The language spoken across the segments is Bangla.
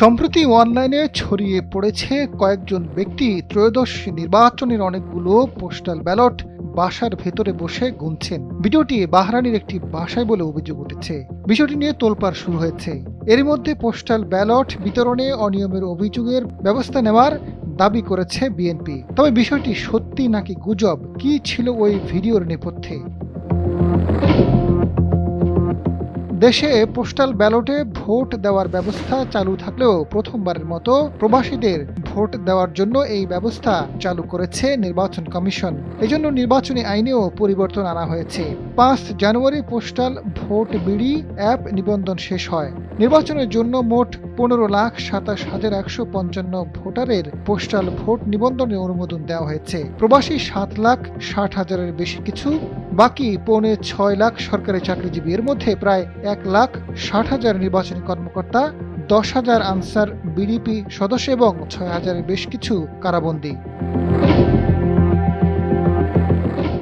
সম্প্রতি অনলাইনে ছড়িয়ে পড়েছে কয়েকজন ব্যক্তি ত্রয়োদশ নির্বাচনের অনেকগুলো পোস্টাল ব্যালট বাসার ভেতরে বসে গুনছেন। ভিডিওটি বাহরাইনের একটি বাসায় বলে অভিযোগ উঠেছে। বিষয়টি নিয়ে তোলপাড় শুরু হয়েছে। এর মধ্যে পোস্টাল ব্যালট বিতরণে অনিয়মের অভিযোগের ব্যবস্থা নেওয়ার দাবি করেছে বিএনপি। তবে বিষয়টি সত্যি নাকি গুজব, কি ছিল ওই ভিডিওর নেপথ্যে? দেশে পোস্টাল ব্যালটে ভোট দেওয়ার ব্যবস্থা চালু থাকলেও প্রথমবারের মতো প্রবাসীদের ভোট দেওয়ার জন্য এই ব্যবস্থা চালু করেছে নির্বাচন কমিশন। এজন্য নির্বাচনী আইনেও পরিবর্তন আনা হয়েছে। ৫ জানুয়ারি পোস্টাল ভোট বিডি অ্যাপ নিবন্ধন শেষ হয়। নির্বাচনের জন্য মোট ১৫,২৭,১৫৫ ভোটারের পোস্টাল ভোট নিবন্ধনের অনুমোদন দেওয়া হয়েছে। প্রবাসী ৭,৬০,০০০-এর বেশি কিছু, বাকি ৫.৬ লাখ সরকারি চাকরিজীবী। এর মধ্যে প্রায় ১,৬০,০০০ নির্বাচনী কর্মকর্তা, ১০,০০০ আনসার বিডিপি সদস্য এবং ৬,০০০-এর বেশ কিছু কারাবন্দী।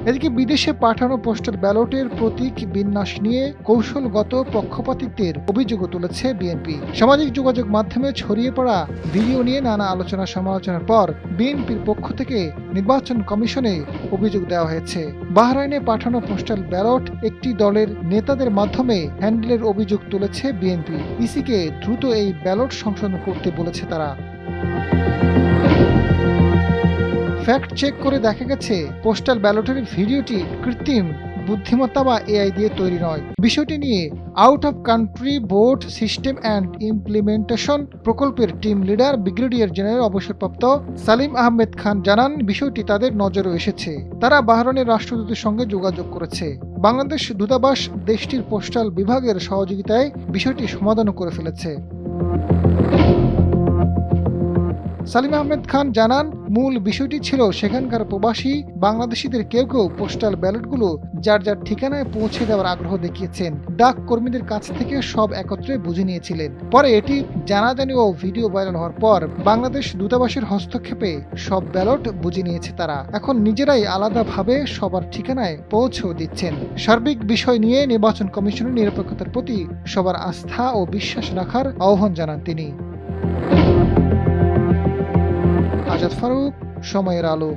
এদিকে বিদেশে পাঠানো পোস্টাল ব্যালটের প্রতীক বিন্যাস নিয়ে কৌশলগত পক্ষপাতিত্বের অভিযোগও তুলেছে বিএনপি। সামাজিক যোগাযোগ মাধ্যমে ছড়িয়ে পড়া ভিডিও নিয়ে নানা আলোচনা সমালোচনার পর বিএনপির পক্ষ থেকে নির্বাচন কমিশনে অভিযোগ দেওয়া হয়েছে। বাহরাইনে পাঠানো পোস্টাল ব্যালট একটি দলের নেতাদের মাধ্যমে হ্যান্ডেলের অভিযোগ তুলেছে বিএনপি। ইসিকে দ্রুত এই ব্যালট সংশোধন করতে বলেছে তারা। ফ্যাক্ট চেক করে দেখা গেছে পোস্টাল ব্যালটের ভিডিওটি কৃত্রিম বুদ্ধিমত্তা বা এআই দিয়ে তৈরি নয়। বিষয়টি নিয়ে out of country board system and implementation প্রকল্পের টিম লিডার ব্রিগেডিয়ার জেনারেল অবসরপ্রাপ্ত সালিম আহমেদ খান জানান, বিষয়টি তাদের নজরে এসেছে। তারা বাহরাইনের রাষ্ট্রদূতের সঙ্গে যোগাযোগ করেছে। বাংলাদেশ দূতাবাস দেশটির পোস্টাল বিভাগের সহযোগিতায় বিষয়টি সমাধান করে ফেলেছে। সালিম আহমেদ খান জানান, মূল বিষয়টি ছিল সেখানকার প্রবাসী বাংলাদেশিদের কেউ কেউ পোস্টাল ব্যালটগুলো যার যার ঠিকানায় পৌঁছে দেওয়ার আগ্রহ দেখিয়েছেন। ডাক কর্মীদের কাছ থেকে সব একত্রে বুঝে নিয়েছিলেন। পরে এটি জানাজানি ও ভিডিও ভাইরাল হওয়ার পর বাংলাদেশ দূতাবাসের হস্তক্ষেপে সব ব্যালট বুঝে নিয়েছে তারা। এখন নিজেরাই আলাদাভাবে সবার ঠিকানায় পৌঁছেও দিচ্ছেন। সার্বিক বিষয় নিয়ে নির্বাচন কমিশনের নিরপেক্ষতার প্রতি সবার আস্থা ও বিশ্বাস রাখার আহ্বান জানান তিনি। আজাদ ফারুক, সময়ের আলো।